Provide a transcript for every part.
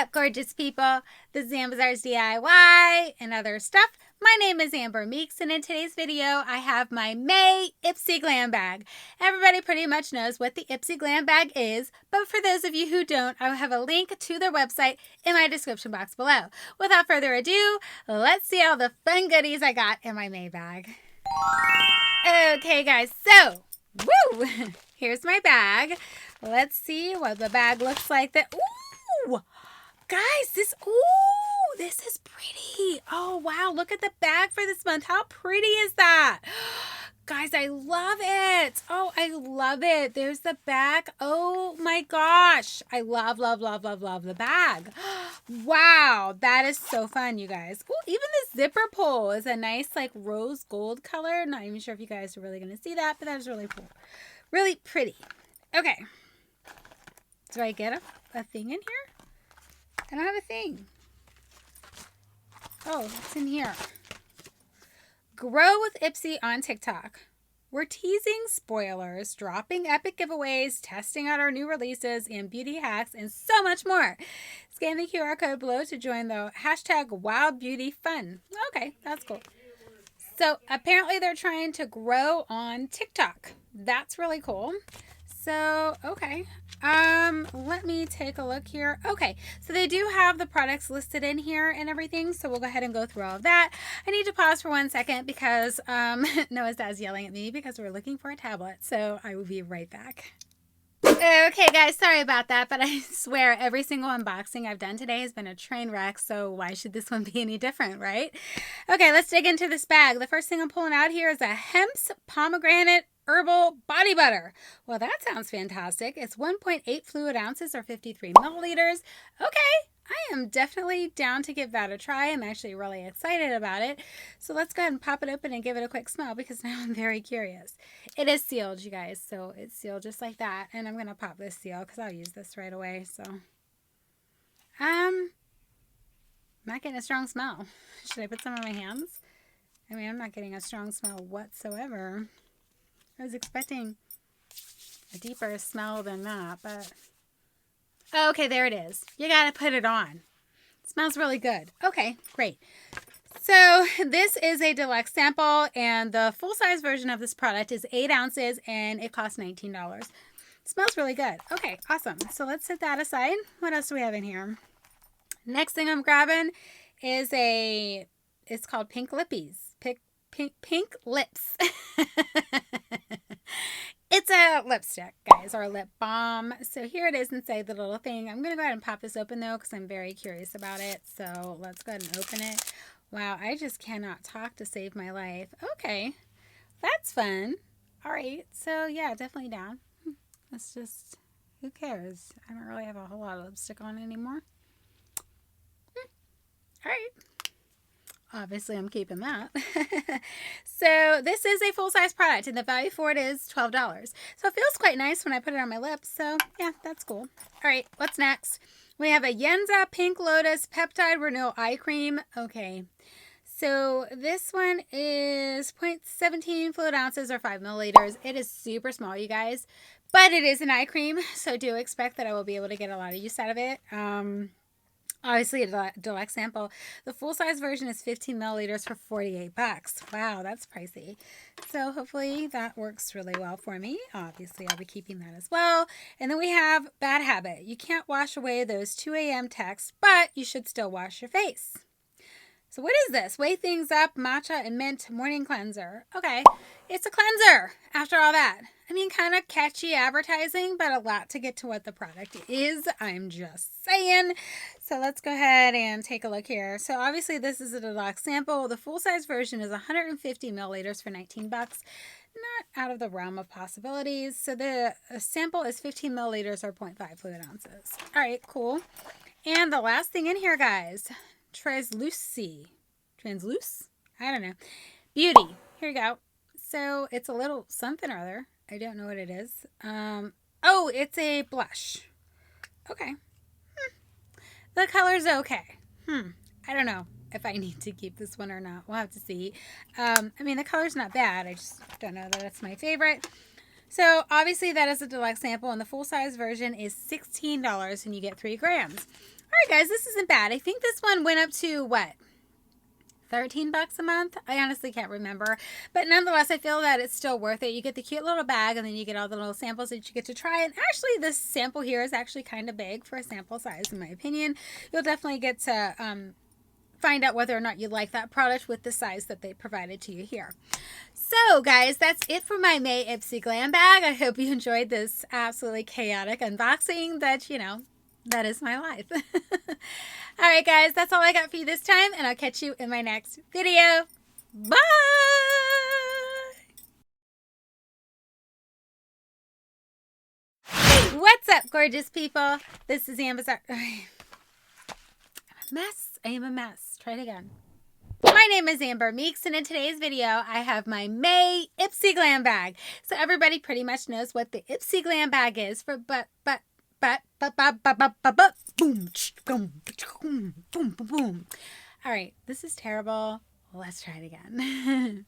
up, gorgeous people? This is Amber's DIY and other stuff. My name is Amber Meeks, and in today's video, I have my May Ipsy Glam bag. Everybody pretty much knows what the Ipsy Glam bag is, but for those of you who don't, I will have a link to their website in my description box below. Without further ado, let's see all the fun goodies I got in my May bag. Okay, guys, so, woo! Here's my bag. Let's see what the bag looks like. Ooh! Guys, this is pretty. Oh, wow. Look at the bag for this month. How pretty is that? Guys, I love it. Oh, I love it. There's the bag. Oh, my gosh. I love the bag. Wow. That is so fun, you guys. Oh, even the zipper pull is a nice, like, rose gold color. Not even sure if you guys are really going to see that, but that is really cool. Really pretty. Okay. Do I get a thing in here? I don't have a thing. Oh, it's in here. Grow with Ipsy on TikTok. We're teasing spoilers, dropping epic giveaways, testing out our new releases and beauty hacks, and so much more. Scan the QR code below to join the hashtag WildBeautyFun. Okay, that's cool. So apparently they're trying to grow on TikTok. That's really cool. So, okay. Let me take a look here. Okay, so they do have the products listed in here and everything, so we'll go ahead and go through all of that. I need to pause for 1 second because Noah's dad's yelling at me because we're looking for a tablet, so I will be right back. Okay, guys, sorry about that, but I swear every single unboxing I've done today has been a train wreck, so why should this one be any different, right? Okay, let's dig into this bag. The first thing I'm pulling out here is a Hemp's Pomegranate Herbal Body Butter. Well, that sounds fantastic. It's 1.8 fluid ounces or 53 milliliters. Okay, I am definitely down to give that a try. I'm actually really excited about it. So let's go ahead and pop it open and give it a quick smell because now I'm very curious. It is sealed, you guys, so it's sealed just like that. And I'm going to pop this seal because I'll use this right away. So, not getting a strong smell. Should I put some on my hands? I mean, I'm not getting a strong smell whatsoever. I was expecting a deeper smell than that, but okay, there it is. You gotta put it on. It smells really good. Okay, great. So this is a deluxe sample, and the full-size version of this product is 8 ounces, and it costs $19. It smells really good. Okay, awesome. So let's set that aside. What else do we have in here? Next thing I'm grabbing is it's called Pink Lippies. Pink Lips. It's a lipstick, guys, or a lip balm. So here it is inside the little thing. I'm going to go ahead and pop this open, though, because I'm very curious about it. So let's go ahead and open it. Wow, I just cannot talk to save my life. Okay, that's fun. All right, so yeah, definitely down. Let's just, who cares? I don't really have a whole lot of lipstick on anymore. All right. Obviously, I'm keeping that. So this is a full-size product, and the value for it is $12. So it feels quite nice when I put it on my lips. So yeah, that's cool. All right, what's next? We have a Yenza Pink Lotus Peptide Renewal Eye Cream. Okay, so this one is 0.17 fluid ounces or 5 milliliters. It is super small, you guys, but it is an eye cream, so do expect that I will be able to get a lot of use out of it. Obviously, a deluxe sample. The full-size version is 15 milliliters for $48. Wow, that's pricey. So hopefully that works really well for me. Obviously, I'll be keeping that as well. And then we have Bad Habit. You can't wash away those 2 a.m. texts, but you should still wash your face. So what is this? Wake Things Up Matcha and Mint Morning Cleanser. Okay, it's a cleanser after all that. I mean, kind of catchy advertising, but a lot to get to what the product is. I'm just saying. So let's go ahead and take a look here. So obviously this is a deluxe sample. The full-size version is 150 milliliters for $19. Not out of the realm of possibilities. So the sample is 15 milliliters or 0.5 fluid ounces. All right, cool. And the last thing in here, guys, Transluce? I don't know. Beauty. Here you go. So it's a little something or other. I don't know what it is. Oh, it's a blush. Okay. The color's okay. I don't know if I need to keep this one or not. We'll have to see. I mean, the color's not bad. I just don't know that it's my favorite. So obviously that is a deluxe sample, and the full-size version is $16, and you get 3 grams. All right, guys, this isn't bad. I think this one went up to what? 13 bucks a month. I honestly can't remember, but nonetheless I feel that it's still worth it. You get the cute little bag and then you get all the little samples that you get to try, and actually this sample here is actually kind of big for a sample size in my opinion. You'll definitely get to find out whether or not you like that product with the size that they provided to you here. So guys, that's it for my May Ipsy Glam bag. I hope you enjoyed this absolutely chaotic unboxing that, you know, that is my life. All right, guys, that's all I got for you this time, and I'll catch you in my next video. Bye! What's up, gorgeous people? This is Amber. I'm a mess. I am a mess. Try it again. My name is Amber Meeks, and in today's video, I have my May Ipsy Glam bag. So everybody pretty much knows what the Ipsy Glam bag is for, boom, boom, boom, boom, boom. All right, this is terrible. Well, let's try it again.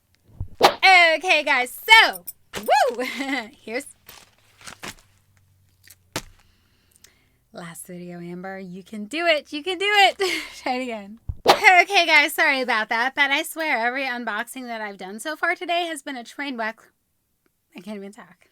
Okay, guys, so, woo! Here's last video, Amber. You can do it. You can do it. Try it again. Okay, guys, sorry about that, but I swear every unboxing that I've done so far today has been a train wreck. I can't even talk.